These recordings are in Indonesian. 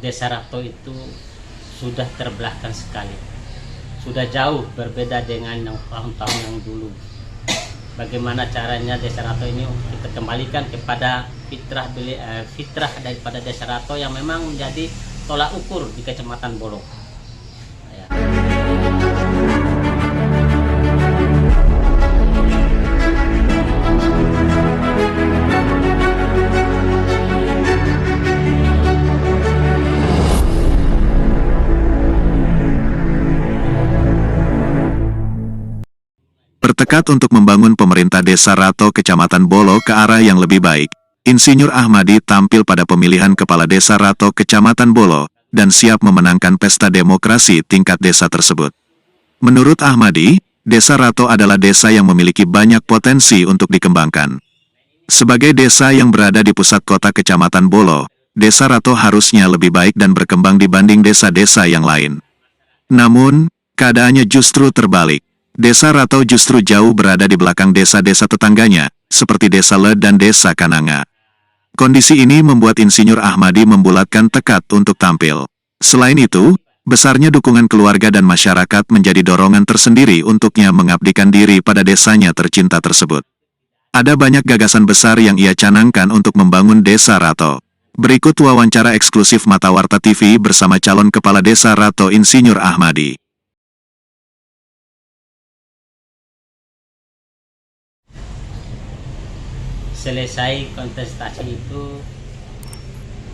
Desa Rato itu sudah terbelakang sekali, sudah jauh berbeda dengan yang tahun-tahun yang dulu. Bagaimana caranya Desa Rato ini kita kembalikan kepada fitrah daripada Desa Rato yang memang menjadi tolak ukur di Kecamatan Bolo. Ya. Bertekad untuk membangun pemerintah Desa Rato Kecamatan Bolo ke arah yang lebih baik, Insinyur Ahmadi tampil pada pemilihan Kepala Desa Rato Kecamatan Bolo, dan siap memenangkan pesta demokrasi tingkat desa tersebut. Menurut Ahmadi, Desa Rato adalah desa yang memiliki banyak potensi untuk dikembangkan. Sebagai desa yang berada di pusat kota Kecamatan Bolo, Desa Rato harusnya lebih baik dan berkembang dibanding desa-desa yang lain. Namun, keadaannya justru terbalik. Desa Rato justru jauh berada di belakang desa-desa tetangganya, seperti Desa Led dan Desa Kananga. Kondisi ini membuat Insinyur Ahmadi membulatkan tekad untuk tampil. Selain itu, besarnya dukungan keluarga dan masyarakat menjadi dorongan tersendiri untuknya mengabdikan diri pada desanya tercinta tersebut. Ada banyak gagasan besar yang ia canangkan untuk membangun Desa Rato. Berikut wawancara eksklusif Mata Warta TV bersama calon Kepala Desa Rato Insinyur Ahmadi. Selesai kontestasi itu,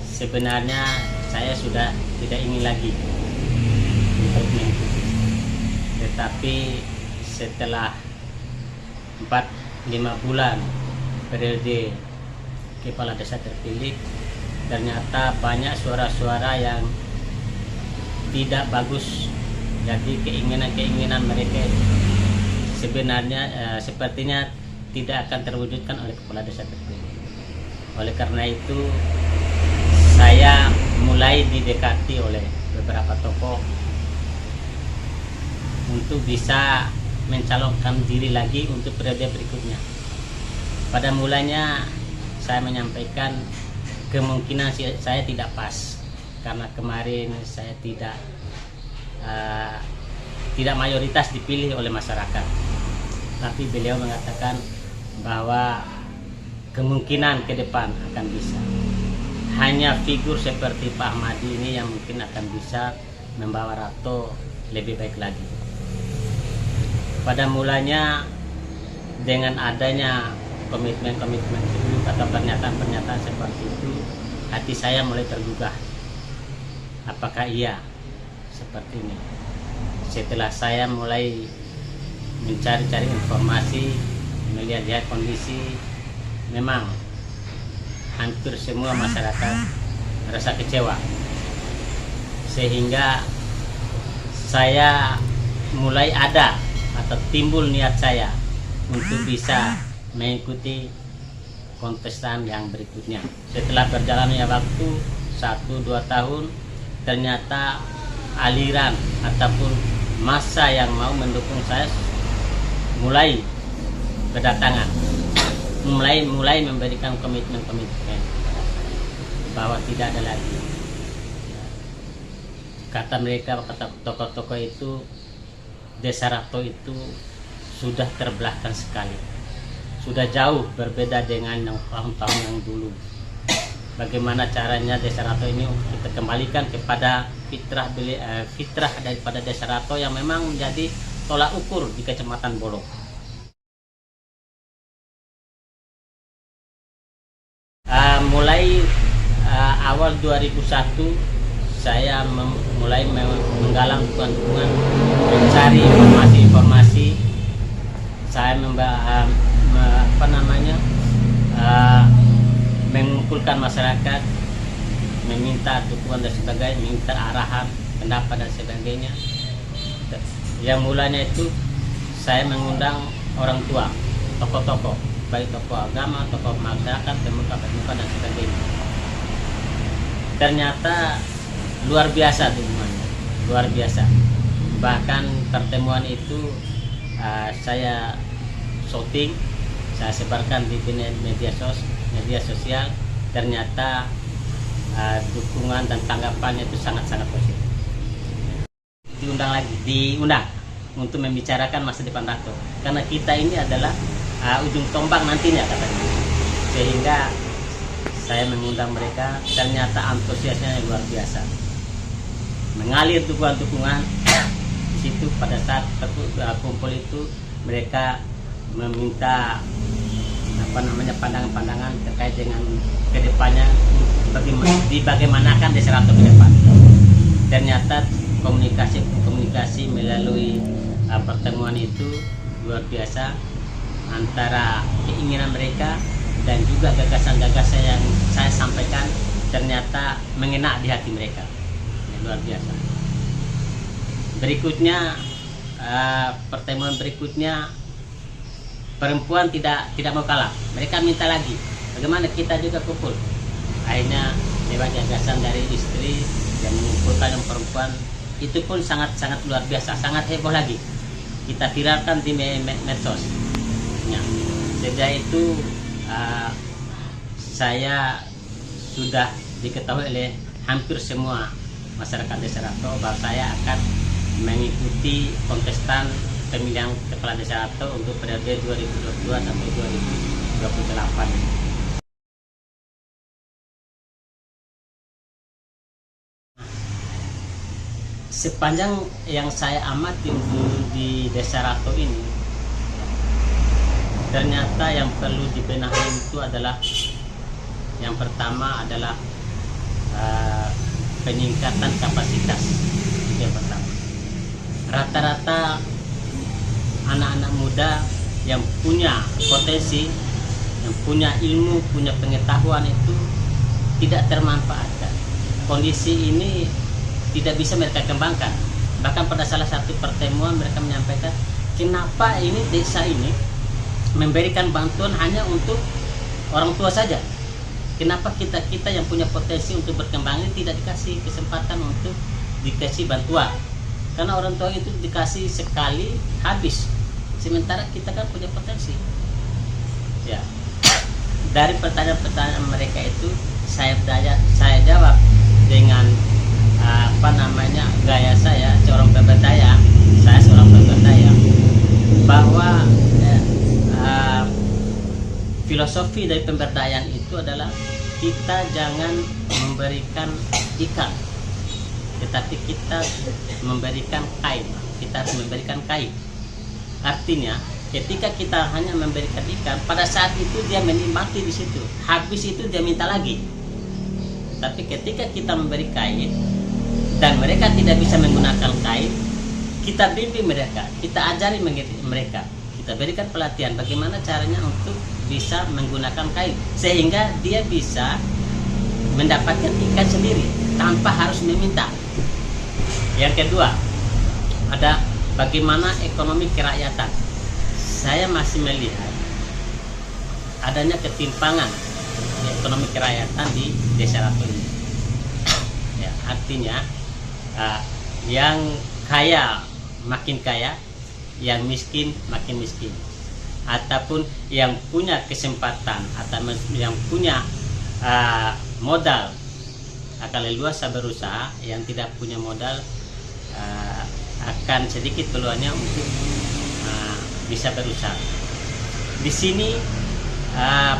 sebenarnya saya sudah tidak ingin lagi untuk mengikuti. Tetapi setelah 4-5 bulan periode kepala desa terpilih, ternyata banyak suara-suara yang tidak bagus. Jadi keinginan-keinginan mereka sebenarnya sepertinya tidak akan terwujudkan oleh kepala desa terpilih. Oleh karena itu, saya mulai didekati oleh beberapa tokoh untuk bisa mencalonkan diri lagi untuk periode berikutnya. Pada mulanya saya menyampaikan kemungkinan saya tidak pas, karena kemarin saya tidak mayoritas dipilih oleh masyarakat. Tapi beliau mengatakan bahwa kemungkinan ke depan akan bisa. Hanya figur seperti Pak Ahmadi ini yang mungkin akan bisa membawa Rato lebih baik lagi. Pada mulanya dengan adanya komitmen-komitmen itu atau pernyataan-pernyataan seperti itu, hati saya mulai tergugah. Apakah iya seperti ini? Setelah saya mulai mencari-cari informasi, melihat kondisi, memang hampir semua masyarakat merasa kecewa, sehingga saya mulai ada atau timbul niat saya untuk bisa mengikuti kontestan yang berikutnya. Setelah berjalannya waktu 1-2 tahun, ternyata aliran ataupun massa yang mau mendukung saya mulai berdatangan, mulai memberikan komitmen bahwa tidak ada lagi. Kata mereka, kata tokoh-tokoh itu, Desa Rato itu sudah terbelakang sekali, sudah jauh berbeda dengan yang tahun-tahun yang dulu. Bagaimana caranya Desa Rato ini kita kembalikan kepada fitrah daripada Desa Rato yang memang menjadi tolak ukur di Kecamatan Bolo. Mulai awal 2001 saya mulai menggalang dukungan, mencari informasi. Saya mengumpulkan masyarakat, meminta dukungan dan sebagainya, meminta arahan, pendapat dan sebagainya. Yang mulanya itu saya mengundang orang tua, tokoh-tokoh, baik tokoh agama, tokoh masyarakat, pemuka dan sebagainya. Ternyata luar biasa dukungannya, luar biasa. Bahkan pertemuan itu saya shooting, saya sebarkan di media sosial. Ternyata dukungan dan tanggapannya itu sangat-sangat positif. Diundang untuk membicarakan masa depan Rato, karena kita ini adalah ujung tombak nantinya katanya. Sehingga saya mengundang mereka, ternyata antusiasnya luar biasa, mengalir dukungan-dukungan. Di situ pada saat kumpul itu mereka meminta pandangan-pandangan terkait dengan kedepannya, bagaimanakan Desa Rato ke depan. Ternyata komunikasi melalui pertemuan itu luar biasa, antara keinginan mereka dan juga gagasan-gagasan yang saya sampaikan ternyata mengena di hati mereka. Luar biasa. Berikutnya, pertemuan berikutnya, perempuan tidak mau kalah. Mereka minta lagi. Bagaimana kita juga kumpul. Akhirnya lewat gagasan dari istri yang mengumpulkan yang perempuan, itu pun sangat luar biasa, sangat heboh lagi. Kita viralkan di medsos. Ya. Sejak itu saya sudah diketahui oleh hampir semua masyarakat Desa Rato bahwa saya akan mengikuti kontestan pemilihan kepala Desa Rato untuk periode 2022 sampai 2028. Sepanjang yang saya amati di Desa Rato ini, ternyata yang perlu dibenahi itu adalah, yang pertama adalah peningkatan kapasitas. Itu yang pertama. Rata-rata anak-anak muda yang punya potensi, yang punya ilmu, punya pengetahuan itu tidak termanfaatkan. Kondisi ini tidak bisa mereka kembangkan. Bahkan pada salah satu pertemuan mereka menyampaikan, kenapa ini desa ini memberikan bantuan hanya untuk orang tua saja? Kenapa kita yang punya potensi untuk berkembang ini tidak dikasih kesempatan untuk dikasih bantuan? Karena orang tua itu dikasih sekali habis, sementara kita kan punya potensi. Ya, dari pertanyaan-pertanyaan mereka itu saya jawab dengan gaya saya seorang pemberdaya. Saya seorang pemberdaya, bahwa filosofi dari pemberdayaan itu adalah kita jangan memberikan ikan, tetapi kita memberikan kain. Kita harus memberikan kain. Artinya ketika kita hanya memberikan ikan, pada saat itu dia menikmati di situ, habis itu dia minta lagi. Tapi ketika kita memberi kain dan mereka tidak bisa menggunakan kain, kita bimbing mereka, kita ajari mereka, kita berikan pelatihan bagaimana caranya untuk bisa menggunakan kain, sehingga dia bisa mendapatkan ikan sendiri tanpa harus meminta. Yang kedua, ada bagaimana ekonomi kerakyatan. Saya masih melihat adanya ketimpangan ekonomi kerakyatan di Desa Rato ini. Ya, artinya yang kaya makin kaya, yang miskin makin miskin. Ataupun yang punya kesempatan atau yang punya modal akan leluasa berusaha, yang tidak punya modal akan sedikit peluangnya untuk bisa berusaha. Di sini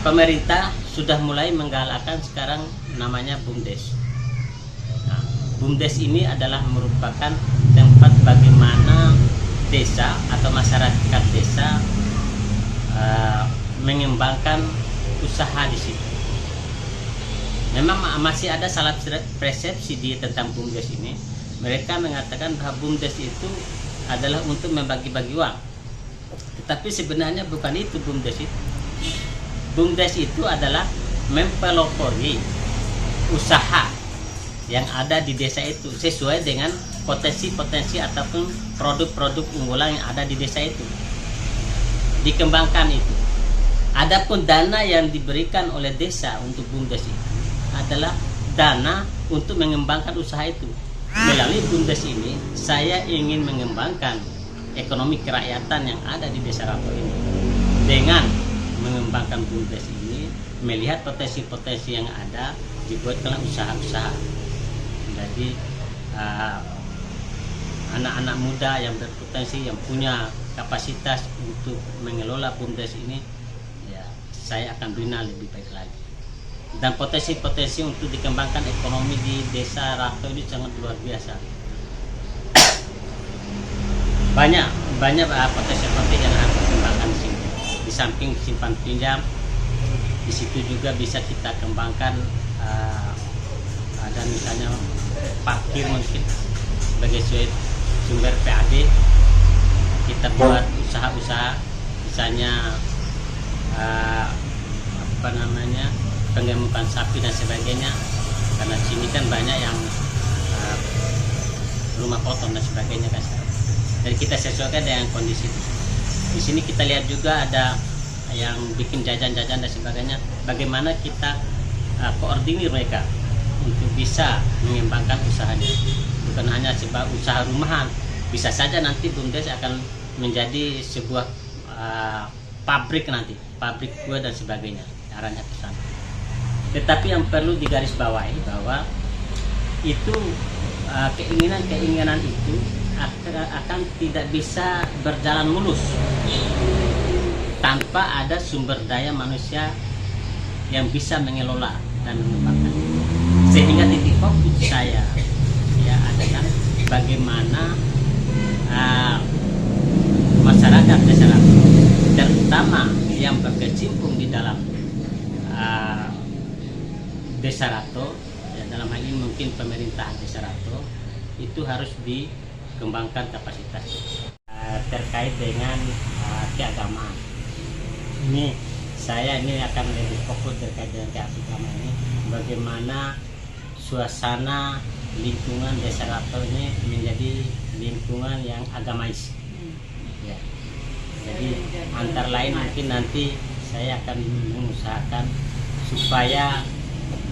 pemerintah sudah mulai menggalakkan sekarang namanya BUMDes. Nah, BUMDes ini adalah merupakan tempat bagaimana desa atau masyarakat desa mengembangkan usaha di situ. Memang masih ada salah persepsi tentang BUMDes ini. Mereka mengatakan bahwa BUMDes itu adalah untuk membagi-bagi uang. Tetapi sebenarnya bukan itu BUMDes itu. BUMDes itu adalah mempelopori usaha yang ada di desa itu sesuai dengan potensi-potensi ataupun produk-produk unggulan yang ada di desa itu. Dikembangkan itu. Adapun dana yang diberikan oleh desa untuk BUMDes itu adalah dana untuk mengembangkan usaha itu. Melalui BUMDes ini, saya ingin mengembangkan ekonomi kerakyatan yang ada di Desa Rato ini. Dengan mengembangkan BUMDes ini, melihat potensi-potensi yang ada, dibuatlah usaha-usaha. Jadi anak-anak muda yang berpotensi, yang punya kapasitas untuk mengelola BUMDes ini, ya saya akan bina lebih baik lagi. Dan potensi-potensi untuk dikembangkan ekonomi di Desa Rato ini sangat luar biasa. Banyak potensi-potensi yang harus dikembangkan di sini. Di samping simpan pinjam, di situ juga bisa kita kembangkan. Ada misalnya parkir mungkin sebagai sumber PAD. Kita buat usaha-usaha, misalnya pengemukan sapi dan sebagainya, karena sini kan banyak yang rumah potong dan sebagainya kan. Jadi kita sesuaikan dengan kondisi itu. Di sini kita lihat juga ada yang bikin jajan-jajan dan sebagainya. Bagaimana kita koordinir mereka untuk bisa mengembangkan usahanya, bukan hanya sebuah usaha rumahan. Bisa saja nanti BUMDes akan menjadi sebuah pabrik nanti, pabrik kue dan sebagainya, arahnya ke sana. Tetapi yang perlu digarisbawahi bahwa itu keinginan itu akan tidak bisa berjalan mulus tanpa ada sumber daya manusia yang bisa mengelola dan mengembangkan. Sehingga titik fokus saya ya adalah bagaimana masyarakat Desa Rato, terutama yang berkecimpung di dalam Desa Rato, ya, dalam hal ini mungkin pemerintah Desa Rato, itu harus dikembangkan kapasitas terkait dengan keagamaan. Saya akan lebih fokus terkait dengan keagamaan ini, bagaimana suasana lingkungan Desa Rato ini menjadi lingkungan yang agamais. Ya. Jadi antara lain mungkin nanti saya akan mengusahakan supaya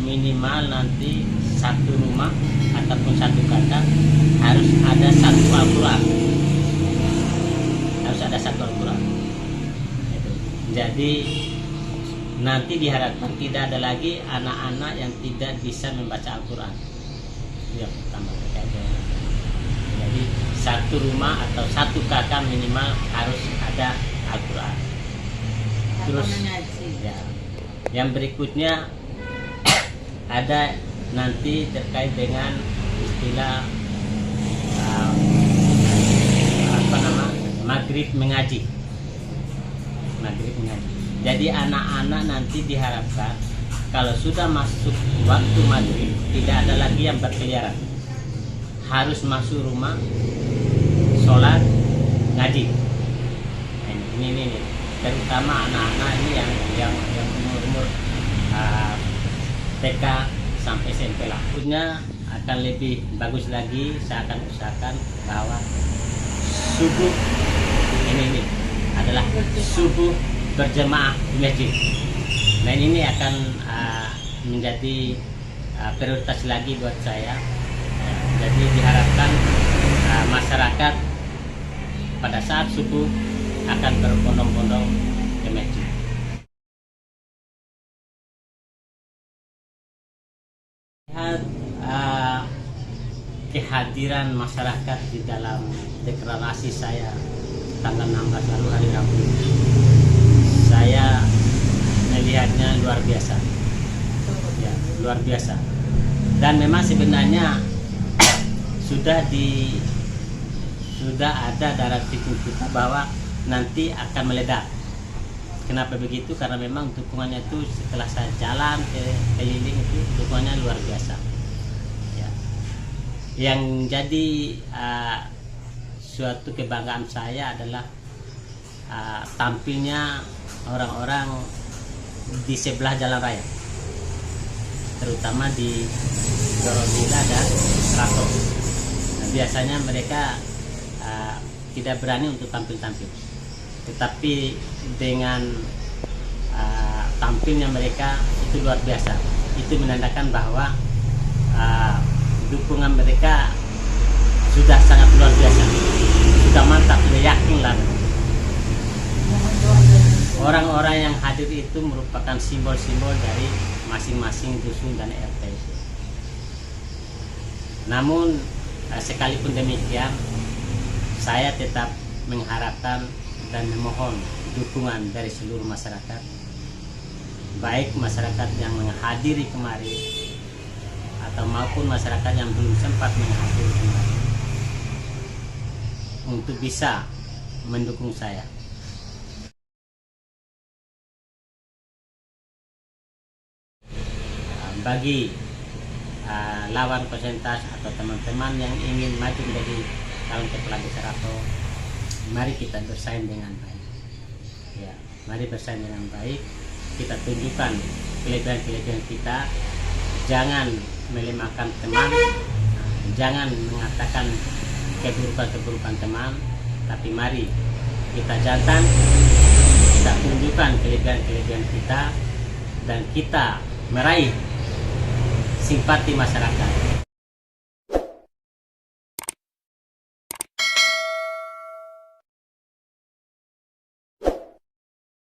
minimal nanti satu rumah ataupun satu kakak harus ada satu Al-Quran. Harus ada satu Al-Quran. Jadi nanti diharapkan tidak ada lagi anak-anak yang tidak bisa membaca Al-Quran. Yang pertama terkait dengan. Jadi satu rumah atau satu kakak minimal harus ada Al-Quran. Terus ya, yang berikutnya ada nanti terkait dengan istilah maghrib mengaji. Jadi anak-anak nanti diharapkan kalau sudah masuk waktu maghrib tidak ada lagi yang berkeliaran, harus masuk rumah, sholat, ngaji. Ini terutama anak-anak ini yang umur TK sampai SMP lah. Punya akan lebih bagus lagi. Saya akan usahakan bahwa subuh ini adalah subuh berjemaah di masjid. Nah ini akan menjadi prioritas lagi buat saya. Jadi diharapkan masyarakat pada saat subuh akan berbondong-bondong ke masjid. Lihat kehadiran masyarakat di dalam deklarasi saya tanggal 16 lalu hari Rabu, saya melihatnya luar biasa, ya, luar biasa. Dan memang sebenarnya sudah ada dalam pikir kita bahwa nanti akan meledak. Kenapa begitu? Karena memang dukungannya itu setelah saya jalan keliling itu dukungannya luar biasa. Ya. Yang jadi suatu kebanggaan saya adalah tampilnya orang-orang di sebelah jalan raya, terutama di Gorodila dan Rato. Nah, biasanya mereka tidak berani untuk tampil-tampil, tetapi dengan tampilnya mereka itu luar biasa. Itu menandakan bahwa dukungan mereka sudah sangat luar biasa, sudah mantap, sudah yakin lah. orang-orang yang hadir itu merupakan simbol-simbol dari masing-masing dusun dan RT. Namun sekalipun demikian, saya tetap mengharapkan dan memohon dukungan dari seluruh masyarakat, baik masyarakat yang menghadiri kemari atau maupun masyarakat yang belum sempat menghadiri kemari, untuk bisa mendukung saya. Bagi lawan konsentrasi atau teman-teman yang ingin maju menjadi calon kepala desa Rato, mari kita bersaing dengan baik. Ya, mari bersaing dengan baik. Kita tunjukkan kelebihan-kelebihan kita. Jangan melemahkan teman, jangan mengatakan keburukan-keburukan teman, tapi mari kita jantan, kita tunjukkan kelebihan-kelebihan kita, dan kita meraih simpati masyarakat.